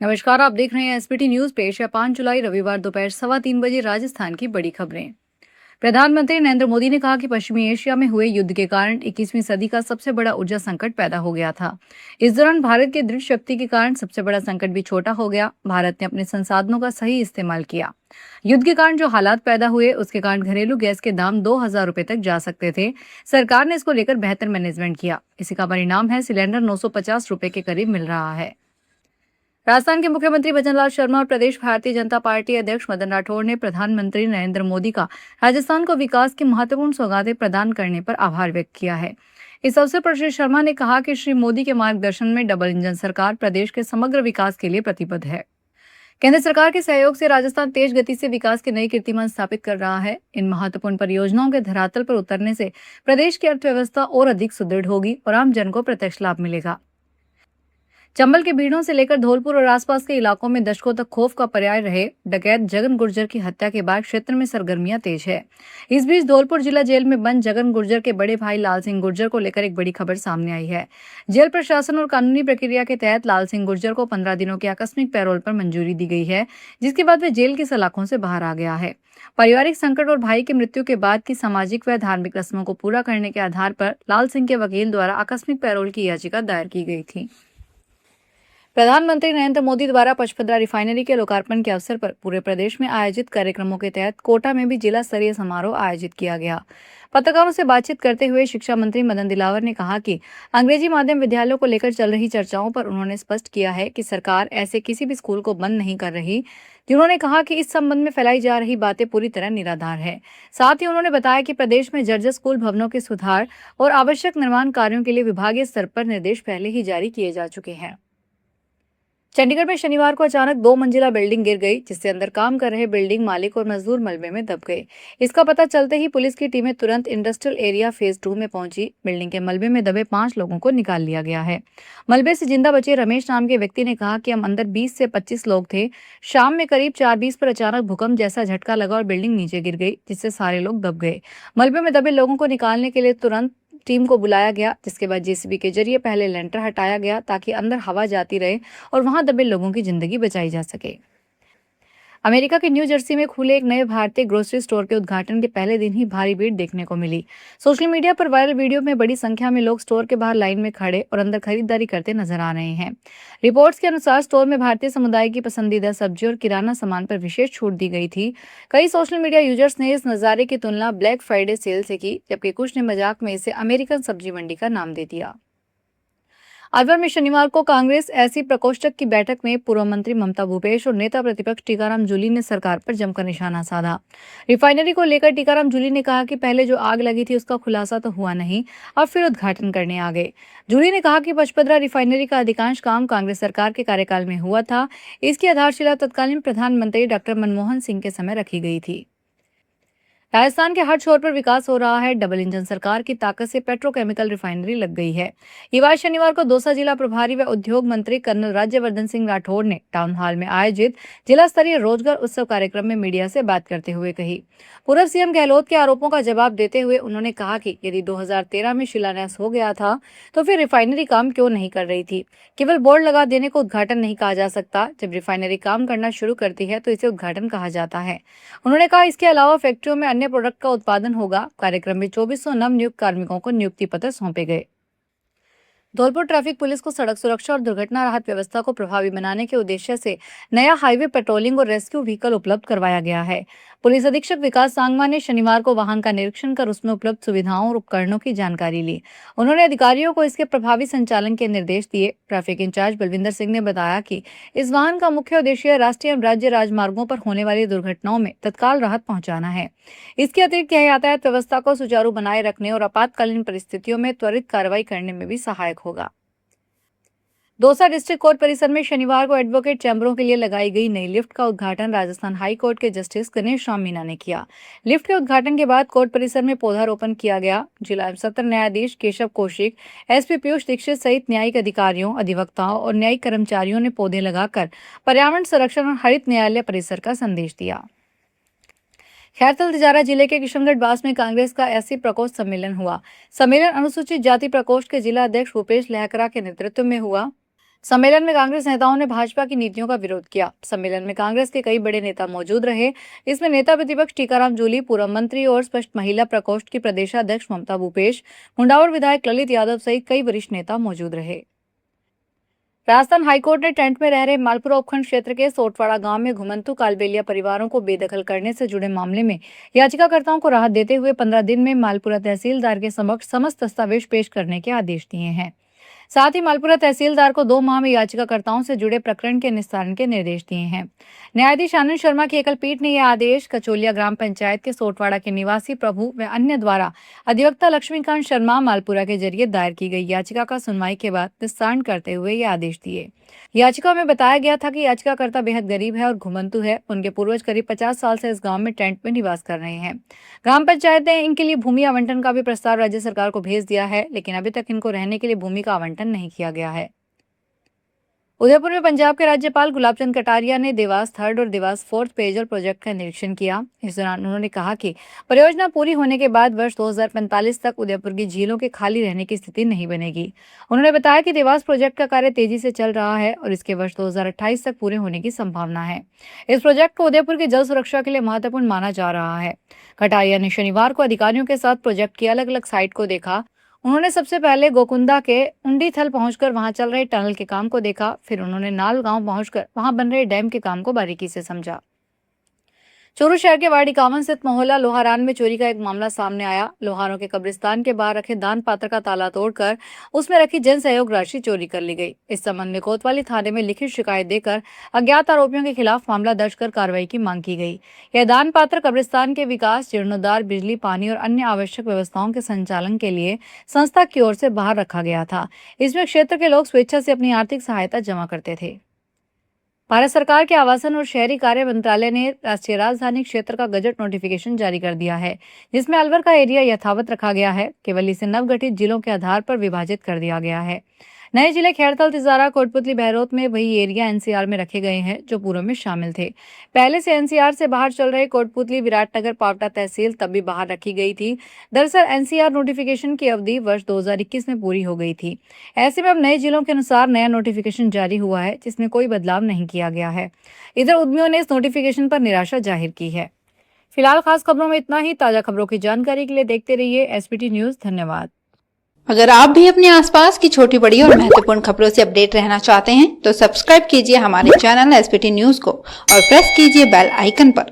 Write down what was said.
नमस्कार, आप देख रहे हैं एसपीटी न्यूज। पेश है 5 जुलाई रविवार दोपहर 3:15 बजे राजस्थान की बड़ी खबरें। प्रधानमंत्री नरेंद्र मोदी ने कहा कि पश्चिमी एशिया में हुए युद्ध के कारण 21वीं सदी का सबसे बड़ा ऊर्जा संकट पैदा हो गया था। इस दौरान भारत की दृढ़ शक्ति के कारण सबसे बड़ा संकट भी छोटा हो गया। भारत ने अपने संसाधनों का सही इस्तेमाल किया। युद्ध के कारण जो हालात पैदा हुए उसके कारण घरेलू गैस के दाम 2,000 रुपए तक जा सकते थे। सरकार ने इसको लेकर बेहतर मैनेजमेंट किया। इसी का परिणाम है सिलेंडर 950 रुपए के करीब मिल रहा है। राजस्थान के मुख्यमंत्री भजनलाल शर्मा और प्रदेश भारतीय जनता पार्टी अध्यक्ष मदन राठौड़ ने प्रधानमंत्री नरेंद्र मोदी का राजस्थान को विकास की महत्वपूर्ण सौगातें प्रदान करने पर आभार व्यक्त किया है। इस अवसर पर श्री शर्मा ने कहा कि श्री मोदी के मार्गदर्शन में डबल इंजन सरकार प्रदेश के समग्र विकास के लिए प्रतिबद्ध है। केंद्र सरकार के सहयोग से राजस्थान तेज गति से विकास के नई कीर्तिमान स्थापित कर रहा है। इन महत्वपूर्ण परियोजनाओं के धरातल पर उतरने से प्रदेश की अर्थव्यवस्था और अधिक सुदृढ़ होगी और आम जन को प्रत्यक्ष लाभ मिलेगा। चंबल के भीड़ों से लेकर धौलपुर और आसपास के इलाकों में दशकों तक खौफ का पर्याय रहे डकैत जगन गुर्जर की हत्या के बाद क्षेत्र में सरगर्मियां तेज है। इस बीच धौलपुर जिला जेल में बंद जगन गुर्जर के बड़े भाई लाल सिंह गुर्जर को लेकर एक बड़ी खबर सामने आई है। जेल प्रशासन और कानूनी प्रक्रिया के तहत लाल सिंह गुर्जर को 15 दिनों की आकस्मिक पैरोल पर मंजूरी दी गई है, जिसके बाद वे जेल की सलाखों से बाहर आ गया है। पारिवारिक संकट और भाई की मृत्यु के बाद की सामाजिक व धार्मिक रस्मों को पूरा करने के आधार पर लाल सिंह के वकील द्वारा आकस्मिक पैरोल की याचिका दायर की गई थी। प्रधानमंत्री नरेंद्र मोदी द्वारा पचपदरा रिफाइनरी के लोकार्पण के अवसर पर पूरे प्रदेश में आयोजित कार्यक्रमों के तहत कोटा में भी जिला स्तरीय समारोह आयोजित किया गया। पत्रकारों से बातचीत करते हुए शिक्षा मंत्री मदन दिलावर ने कहा कि अंग्रेजी माध्यम विद्यालयों को लेकर चल रही चर्चाओं पर उन्होंने स्पष्ट किया है कि सरकार ऐसे किसी भी स्कूल को बंद नहीं कर रही। जिन्होंने कहा कि इस संबंध में फैलाई जा रही बातें पूरी तरह निराधार है। साथ ही उन्होंने बताया कि प्रदेश में जर्जर स्कूल भवनों के सुधार और आवश्यक निर्माण कार्यों के लिए विभागीय स्तर पर निर्देश पहले ही जारी किए जा चुके हैं। चंडीगढ़ में शनिवार को अचानक 2 मंजिला बिल्डिंग गिर गई, जिससे अंदर काम कर रहे बिल्डिंग मालिक और मजदूर मलबे में दब गए। इसका पता चलते ही पुलिस की टीमें तुरंत इंडस्ट्रियल एरिया फेज 2 में पहुंची। बिल्डिंग के मलबे में दबे 5 लोगों को निकाल लिया गया है। मलबे से जिंदा बचे रमेश नाम के व्यक्ति ने कहा कि हम अंदर 20 से 25 लोग थे। शाम में करीब 4:20 पर अचानक भूकंप जैसा झटका लगा और बिल्डिंग नीचे गिर गई, जिससे सारे लोग दब गए। मलबे में दबे लोगों को निकालने के लिए तुरंत टीम को बुलाया गया, जिसके बाद जेसीबी के जरिए पहले लेंटर हटाया गया ताकि अंदर हवा जाती रहे और वहां दबे लोगों की जिंदगी बचाई जा सके। अमेरिका के न्यू जर्सी में खुले एक नए भारतीय ग्रोसरी स्टोर के उद्घाटन के पहले दिन ही भारी भीड़ देखने को मिली। सोशल मीडिया पर वायरल वीडियो में बड़ी संख्या में लोग स्टोर के बाहर लाइन में खड़े और अंदर खरीदारी करते नजर आ रहे हैं। रिपोर्ट्स के अनुसार स्टोर में भारतीय समुदाय की पसंदीदा सब्जी और किराना सामान पर विशेष छूट दी गई थी। कई सोशल मीडिया यूजर्स ने इस नज़ारे की तुलना ब्लैक फ्राइडे सेल से की, जबकि कुछ ने मजाक में इसे अमेरिकन सब्जी मंडी का नाम दे दिया। अलवर में शनिवार को कांग्रेस ऐसी प्रकोष्ठक की बैठक में पूर्व मंत्री ममता भूपेश और नेता प्रतिपक्ष टीकाराम जूली ने सरकार पर जमकर निशाना साधा। रिफाइनरी को लेकर टीकाराम जूली ने कहा कि पहले जो आग लगी थी उसका खुलासा तो हुआ नहीं, अब फिर उद्घाटन करने आ गए। जूली ने कहा कि पचपदरा रिफाइनरी का अधिकांश काम कांग्रेस सरकार के कार्यकाल में हुआ था। इसकी आधारशिला तत्कालीन प्रधानमंत्री डॉक्टर मनमोहन सिंह के समय रखी गई थी। राजस्थान के हर छोर पर विकास हो रहा है। डबल इंजन सरकार की ताकत से पेट्रोकेमिकल रिफाइनरी लग गई है। ये बात शनिवार को दौसा जिला प्रभारी व उद्योग मंत्री कर्नल राज्यवर्धन सिंह राठौड़ ने टाउन हॉल में आयोजित जिला स्तरीय रोजगार उत्सव कार्यक्रम में मीडिया से बात करते हुए कही। पूर्व सीएम गहलोत के आरोपों का जवाब देते हुए उन्होंने कहा कि यदि 2013 में शिलान्यास हो गया था तो फिर रिफाइनरी काम क्यों नहीं कर रही थी। केवल बोर्ड लगा देने को उद्घाटन नहीं कहा जा सकता। जब रिफाइनरी काम करना शुरू करती है तो इसे उद्घाटन कहा जाता है। उन्होंने कहा इसके अलावा फैक्ट्रियों में अन्य प्रोडक्ट का उत्पादन होगा। कार्यक्रम में 2400 नवनियुक्त कार्मिकों को नियुक्ति पत्र सौंपे गए। धौलपुर ट्रैफिक पुलिस को सड़क सुरक्षा और दुर्घटना राहत व्यवस्था को प्रभावी बनाने के उद्देश्य से नया हाईवे पेट्रोलिंग और रेस्क्यू व्हीकल उपलब्ध करवाया गया है। पुलिस अधीक्षक विकास सांगमा ने शनिवार को वाहन का निरीक्षण कर उसमें उपलब्ध सुविधाओं और उपकरणों की जानकारी ली। उन्होंने अधिकारियों को इसके प्रभावी संचालन के निर्देश दिए। ट्रैफिक इंचार्ज बलविंदर सिंह ने बताया कि इस वाहन का मुख्य उद्देश्य राष्ट्रीय एवं राज्य राजमार्गों पर होने वाली दुर्घटनाओं में तत्काल राहत पहुंचाना है। इसके अतिरिक्त यह यातायात व्यवस्था को सुचारू बनाए रखने और आपातकालीन परिस्थितियों में त्वरित कार्रवाई करने में भी सहायक होगा। दौसा डिस्ट्रिक्ट कोर्ट परिसर में शनिवार को एडवोकेट चैम्बरों के लिए लगाई गई नई लिफ्ट का उद्घाटन राजस्थान हाई कोर्ट के जस्टिस गणेश राम मीना ने किया। लिफ्ट के उद्घाटन के बाद कोर्ट परिसर में पौधारोपण किया गया। जिला एवं सत्र न्यायाधीश केशव कौशिक, एसपी पीयूष दीक्षित सहित न्यायिक अधिकारियों, अधिवक्ताओं और न्यायिक कर्मचारियों ने पौधे लगाकर पर्यावरण संरक्षण और हरित न्यायालय परिसर का संदेश दिया। खैरतल तिजारा जिले के किशनगढ़ बास में कांग्रेस का एससी प्रकोष्ठ सम्मेलन हुआ। सम्मेलन अनुसूचित जाति प्रकोष्ठ के जिला अध्यक्ष भूपेश लहकरा के नेतृत्व में हुआ, सम्मेलन में कांग्रेस नेताओं ने भाजपा की नीतियों का विरोध किया। सम्मेलन में कांग्रेस के कई बड़े नेता मौजूद रहे। इसमें नेता प्रतिपक्ष टीकाराम जूली, पूर्व मंत्री और स्पष्ट महिला प्रकोष्ठ की प्रदेशाध्यक्ष ममता भूपेश, मुंडावर विधायक ललित यादव सहित कई वरिष्ठ नेता मौजूद रहे। राजस्थान हाईकोर्ट ने टेंट में रह रहे मालपुरा उपखंड क्षेत्र के सोटवाड़ा गांव में घुमंतु कालबेलिया परिवारों को बेदखल करने से जुड़े मामले में याचिकाकर्ताओं को राहत देते हुए 15 दिन में मालपुरा तहसीलदार के समक्ष समस्त दस्तावेज पेश करने के आदेश दिए हैं। साथ ही मालपुरा तहसीलदार को 2 माह में याचिकाकर्ताओं से जुड़े प्रकरण के निस्तारण के निर्देश दिए हैं। न्यायाधीश आनंद शर्मा की एकल पीठ ने यह आदेश कचोलिया ग्राम पंचायत के सोटवाड़ा के निवासी प्रभु व अन्य द्वारा अधिवक्ता लक्ष्मीकांत शर्मा मालपुरा के जरिए दायर की गई याचिका का सुनवाई के बाद निस्तारण करते हुए ये आदेश दिए। याचिका में बताया गया था कि याचिकाकर्ता बेहद गरीब है और घुमंतु है। उनके पूर्वज करीब 50 साल से इस गांव में टेंट में निवास कर रहे हैं। ग्राम पंचायत ने इनके लिए भूमि आवंटन का भी प्रस्ताव राज्य सरकार को भेज दिया है, लेकिन अभी तक इनको रहने के लिए भूमि का आवंटन नहीं किया गया है। उदयपुर में पंजाब के राज्यपाल गुलाब चंद कटारिया ने देवास 3 और देवास 4 पेयजल प्रोजेक्ट का निरीक्षण किया। इस दौरान उन्होंने कहा कि परियोजना पूरी होने के बाद वर्ष 2045 तक उदयपुर की झीलों के खाली रहने की स्थिति नहीं बनेगी। उन्होंने बताया कि देवास प्रोजेक्ट का कार्य तेजी से चल रहा है और इसके वर्ष 2028 तक पूरे होने की संभावना है। इस प्रोजेक्ट को उदयपुर की जल सुरक्षा के लिए महत्वपूर्ण माना जा रहा है। कटारिया ने शनिवार को अधिकारियों के साथ प्रोजेक्ट की अलग अलग साइट को देखा। उन्होंने सबसे पहले गोकुंदा के उंडीथल पहुंचकर वहां चल रहे टनल के काम को देखा। फिर उन्होंने नाल गांव पहुंचकर वहां बन रहे डैम के काम को बारीकी से समझा। चूरू शहर के वार्ड 51 स्थित मोहल्ला लोहारान में चोरी का एक मामला सामने आया। लोहारों के कब्रिस्तान के बाहर रखे दान पात्र का ताला तोड़कर उसमें रखी जन सहयोग राशि चोरी कर ली गई। इस संबंध में कोतवाली थाने में लिखित शिकायत देकर अज्ञात आरोपियों के खिलाफ मामला दर्ज कर कार्रवाई की मांग की गई। यह दान पात्र कब्रिस्तान के विकास, जीर्णोद्धार, बिजली, पानी और अन्य आवश्यक व्यवस्थाओं के संचालन के लिए संस्था की ओर से बाहर रखा गया था। इसमें क्षेत्र के लोग स्वेच्छा से अपनी आर्थिक सहायता जमा करते थे। भारत सरकार के आवासन और शहरी कार्य मंत्रालय ने राष्ट्रीय राजधानी क्षेत्र का गजट नोटिफिकेशन जारी कर दिया है, जिसमें अलवर का एरिया यथावत रखा गया है। केवल इसे नवगठित जिलों के आधार पर विभाजित कर दिया गया है। नए जिले खैरथल, तिजारा, कोटपुतली, बहरोत में वही एरिया एनसीआर में रखे गए हैं जो पूर्व में शामिल थे। पहले से एनसीआर से बाहर चल रहे कोटपुतली, विराटनगर, पावटा तहसील तब भी बाहर रखी गई थी। दरअसल एनसीआर नोटिफिकेशन की अवधि वर्ष 2021 में पूरी हो गई थी। ऐसे में अब नए जिलों के अनुसार नया नोटिफिकेशन जारी हुआ है, जिसमें कोई बदलाव नहीं किया गया है। इधर उद्यमियों ने इस नोटिफिकेशन पर निराशा जाहिर की है। फिलहाल खास खबरों में इतना ही। ताजा खबरों की जानकारी के लिए देखते रहिए एसपीटी न्यूज। धन्यवाद। अगर आप भी अपने आसपास की छोटी बड़ी और महत्वपूर्ण खबरों से अपडेट रहना चाहते हैं तो सब्सक्राइब कीजिए हमारे चैनल एसपीटी न्यूज को और प्रेस कीजिए बेल आइकन पर।